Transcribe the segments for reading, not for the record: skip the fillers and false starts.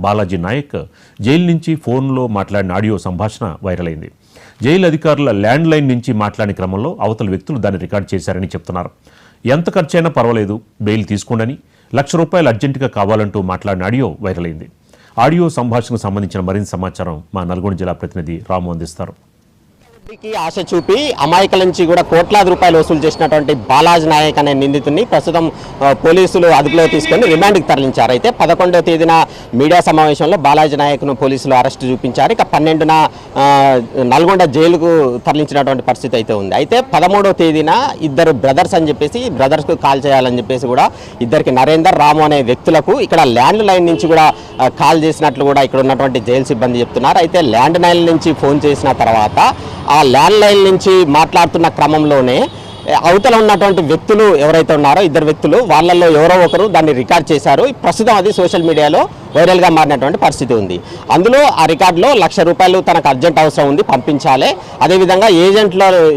Balaji Naik jail నుంచి ఫోన్లో మాట్లాడిన ఆడియో సంభాషణ వైరల్ అయింది. జైలు అధికారుల ల్యాండ్ లైన్ నుంచి మాట్లాడిన క్రమంలో అవతల వ్యక్తులు దాన్ని రికార్డ్ చేశారని చెప్తున్నారు. ఎంత ఖర్చైనా పర్వాలేదు, బెయిల్ తీసుకోండని, ₹1,00,000 అర్జెంటుగా కావాలంటూ మాట్లాడిన ఆడియో వైరల్ అయింది. ఆడియో సంభాషణకు సంబంధించిన మరింత సమాచారం మా నల్గొండ జిల్లా ప్రతినిధి రాము అందిస్తారు. ఆశ చూపి అమాయకుల నుంచి కూడా కోట్లాది రూపాయలు వసూలు చేసినటువంటి బాలాజీ నాయక్ అనే నిందితుడిని ప్రస్తుతం పోలీసులు అదుపులో తీసుకొని రిమాండ్కి తరలించారు. అయితే 11వ తేదీన మీడియా సమావేశంలో బాలాజీ నాయక్ను పోలీసులు అరెస్టు చూపించారు. ఇక 12న నల్గొండ జైలుకు తరలించినటువంటి పరిస్థితి అయితే ఉంది. అయితే 13వ తేదీన ఇద్దరు బ్రదర్స్ అని చెప్పేసి బ్రదర్స్కు కాల్ చేయాలని చెప్పేసి కూడా ఇద్దరికి నరేందర్, రాము అనే వ్యక్తులకు ఇక్కడ ల్యాండ్ లైన్ నుంచి కూడా కాల్ చేసినట్లు కూడా ఇక్కడ ఉన్నటువంటి జైలు సిబ్బంది చెప్తున్నారు. అయితే ల్యాండ్ లైన్ నుంచి ఫోన్ చేసిన తర్వాత ఆ ల్యాండ్ లైన్ నుంచి మాట్లాడుతున్న క్రమంలోనే అవతల ఉన్నటువంటి వ్యక్తులు ఎవరైతే ఉన్నారో ఇద్దరు వ్యక్తులు వాళ్ళల్లో ఎవరో ఒకరు దాన్ని రికార్డ్ చేశారు. ప్రస్తుతం అది సోషల్ మీడియాలో వైరల్గా మారినటువంటి పరిస్థితి ఉంది. అందులో ఆ రికార్డులో ₹1,00,000 తనకు అర్జెంట్ అవసరం ఉంది, పంపించాలి. అదేవిధంగా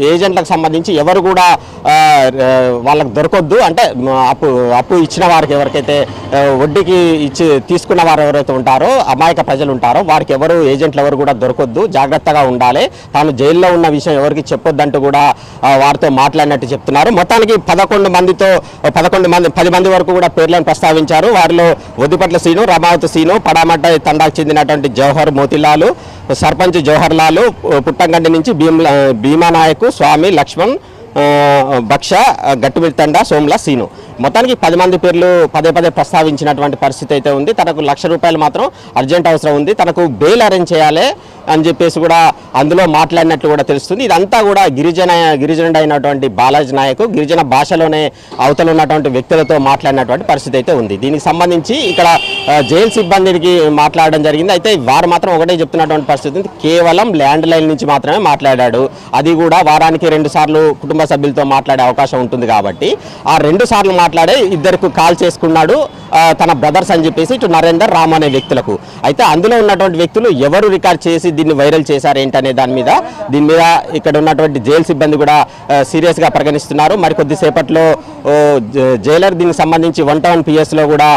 ఏజెంట్లకు సంబంధించి ఎవరు కూడా వాళ్ళకు దొరకొద్దు, అంటే అప్పు ఇచ్చిన వారికి ఎవరికైతే వడ్డీకి తీసుకున్న వారు ఎవరైతే ఉంటారో అమాయక ప్రజలు ఉంటారో వారికి ఏజెంట్లు ఎవరు కూడా దొరకొద్దు, జాగ్రత్తగా ఉండాలి, తాను జైల్లో ఉన్న విషయం ఎవరికి చెప్పొద్దంటూ కూడా వారితో మాట్లాడినట్టు చెప్తున్నారు. మొత్తానికి 10 మంది వరకు కూడా పేర్లను ప్రస్తావించారు. వారిలో వద్దిపట్ల సీను, రమావతి సీను, పడామట్ట తండాకు చెందినటువంటి జవహర్ మోతిలాలు, సర్పంచ్ జవహర్ లాలు, పుట్టంగండి నుంచి భీమానాయకు, స్వామి, లక్ష్మణ్, బక్ష, గట్టుమిడి తండా, సోమ్ల, సీను, మొత్తానికి 10 మంది పేర్లు పదే ప్రస్తావించినటువంటి పరిస్థితి అయితే ఉంది. తనకు ₹1,00,000 మాత్రం అర్జెంట్ అవసరం ఉంది, తనకు బెయిల్ అరేంజ్ చేయాలి అని చెప్పేసి కూడా అందులో మాట్లాడినట్లు కూడా తెలుస్తుంది. ఇదంతా కూడా గిరిజనుడు అయినటువంటి బాలాజీ నాయక్ గిరిజన భాషలోనే అవతల ఉన్నటువంటి వ్యక్తులతో మాట్లాడినటువంటి పరిస్థితి అయితే ఉంది. దీనికి సంబంధించి ఇక్కడ జైలు సిబ్బందికి మాట్లాడడం జరిగింది. అయితే వారు మాత్రం ఒకటే చెప్తున్నటువంటి పరిస్థితి ఉంది, కేవలం ల్యాండ్ లైన్ నుంచి మాత్రమే మాట్లాడాడు, అది కూడా వారానికి 2 సార్లు కుటుంబ సభ్యులతో మాట్లాడే అవకాశం ఉంటుంది కాబట్టి ఆ 2 సార్లు మాట్లాడే ఇద్దరికి కాల్ చేసుకున్నాడు తన బ్రదర్స్ అని చెప్పేసి ఇటు నరేందర్, రామ్ అనే వ్యక్తులకు. అయితే అందులో ఉన్నటువంటి వ్యక్తులు ఎవరు రికార్డ్ చేసి దీన్ని వైరల్ చేశారు ఏంటనే దీని మీద ఇక్కడ ఉన్నటువంటి జైలు సిబ్బంది కూడా సీరియస్గా పరిగణిస్తున్నారు. మరికొద్ది సేపట్లో జైలర్ దీనికి సంబంధించి 111 PS లో కూడా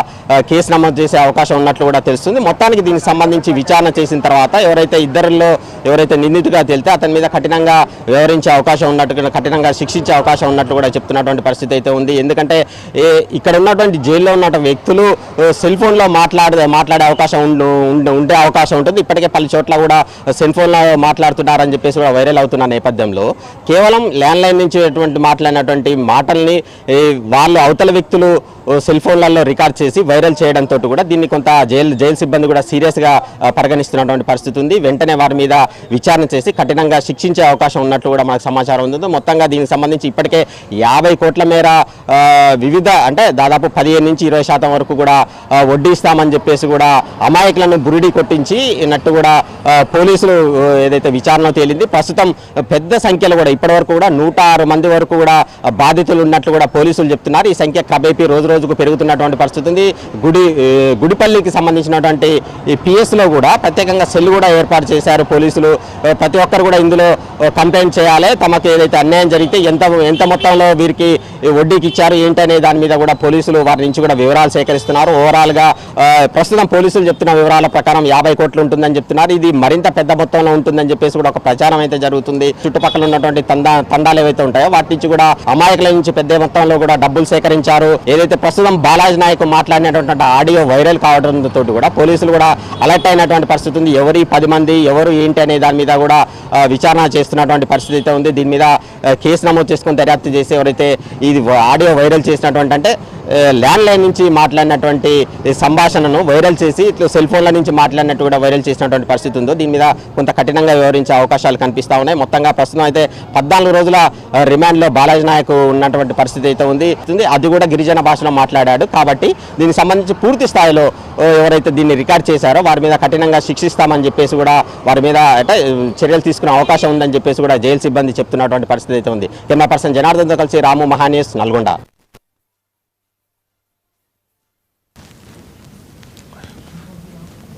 కేసు నమోదు చేసే అవకాశం ఉన్నట్లు కూడా తెలుస్తుంది. మొత్తానికి దీనికి సంబంధించి విచారణ చేసిన తర్వాత ఎవరైతే నిందితుడిగా తేలితే అతని మీద కఠినంగా వ్యవహరించే అవకాశం ఉన్నట్టు, కఠినంగా శిక్షించే అవకాశం ఉన్నట్టు కూడా చెప్తున్నటువంటి పరిస్థితి అయితే ఉంది. ఎందుకంటే ఇక్కడ ఉన్నటువంటి జైల్లో ఉన్నటువంటి వ్యక్తులు సెల్ ఫోన్లో మాట్లాడే అవకాశం ఉండే అవకాశం ఉంటుంది. ఇప్పటికే పలు చోట్ల కూడా సెల్ ఫోన్లో మాట్లాడుతున్నారని చెప్పేసి కూడా వైరల్ అవుతున్న నేపథ్యంలో కేవలం ల్యాండ్ లైన్ నుంచి మాట్లాడినటువంటి మాటల్ని వాళ్ళు అవతల వ్యక్తులు సెల్ ఫోన్లలో రికార్డ్ చేసి వైరల్ చేయడంతో కూడా దీన్ని కొంత జైలు సిబ్బంది కూడా సీరియస్గా పరిగణిస్తున్నటువంటి పరిస్థితి ఉంది. వెంటనే వారి మీద విచారణ చేసి కఠినంగా శిక్షించే అవకాశం ఉన్నట్లు కూడా మనకు సమాచారం ఉంది. మొత్తంగా దీనికి సంబంధించి ఇప్పటికే 50 కోట్ల మేర వివిధ, అంటే దాదాపు 15 నుంచి 20% వరకు కూడా వడ్డీ ఇస్తామని చెప్పేసి కూడా అమాయకులను బురిడి కొట్టించినట్టు కూడా పోలీసులు ఏదైతే విచారణ తేలింది. ప్రస్తుతం పెద్ద సంఖ్యలో కూడా ఇప్పటివరకు కూడా 106 మంది వరకు కూడా బాధితులు ఉన్నట్లు కూడా పోలీసులు చెప్తున్నారు. ఈ సంఖ్య క్రమేపీ రోజుకు పెరుగుతున్నటువంటి పరిస్థితి ఉంది. గుడిపల్లికి సంబంధించినటువంటి ఈ PS లో కూడా ప్రత్యేకంగా సెల్ కూడా ఏర్పాటు చేశారు పోలీసులు. ప్రతి ఒక్కరు కూడా ఇందులో కంప్లైంట్ చేయాలి, తమకు ఏదైతే అన్యాయం జరిగితే ఎంత మొత్తంలో వీరికి వడ్డీకి ఇచ్చారు ఏంటనే దాని మీద కూడా పోలీసులు వారి నుంచి కూడా వివరాలు సేకరిస్తున్నారు. ఓవరాల్గా ప్రస్తుతం పోలీసులు చెప్తున్న వివరాల ప్రకారం 50 కోట్లు ఉంటుందని చెప్తున్నారు. ఇది మరింత పెద్ద మొత్తంలో ఉంటుందని చెప్పేసి కూడా ఒక ప్రచారం అయితే జరుగుతుంది. చుట్టుపక్కల ఉన్నటువంటి తండాలు ఏవైతే ఉంటాయో వాటి నుంచి కూడా అమాయకుల నుంచి పెద్ద మొత్తంలో కూడా డబ్బులు సేకరించారు. ఏదైతే ప్రస్తుతం బాలాజీ నాయక్ మాట్లాడినటువంటి ఆడియో వైరల్ కావడంతో కూడా పోలీసులు కూడా అలర్ట్ అయినటువంటి పరిస్థితి ఉంది. ఎవరు 10 మంది ఎవరు ఏంటి అనే దాని మీద కూడా విచారణ చేస్తున్నటువంటి పరిస్థితి అయితే ఉంది. దీని మీద కేసు నమోదు చేసుకొని దర్యాప్తు చేసి ఎవరైతే ఇది ఆడియో వైరల్ చేసినటువంటి, అంటే ల్యాండ్ లైన్ నుంచి మాట్లాడినటువంటి సంభాషణను వైరల్ చేసి ఇట్లా సెల్ ఫోన్ల నుంచి మాట్లాడినట్టు కూడా వైరల్ చేసినటువంటి పరిస్థితి ఉందో దీని మీద కొంత కఠినంగా వ్యవహరించే అవకాశాలు కనిపిస్తూ ఉన్నాయి. మొత్తంగా ప్రస్తుతం అయితే 14 రోజుల రిమాండ్లో బాలాజీ నాయక్ ఉన్నటువంటి పరిస్థితి అయితే ఉంది. అది కూడా గిరిజన భాషలో మాట్లాడాడు కాబట్టి దీనికి సంబంధించి పూర్తి స్థాయిలో ఎవరైతే దీన్ని రికార్డ్ చేశారో వారి మీద కఠినంగా శిక్షిస్తామని చెప్పేసి కూడా వారి మీద అంటే చర్యలు తీసుకునే అవకాశం ఉందని చెప్పేసి కూడా జైలు సిబ్బంది చెప్తున్నటువంటి పరిస్థితి అయితే ఉంది. కెమెరా పర్సన్ జనార్దన్తో కలిసి రాము, మహాన్యూస్, నల్గొండ.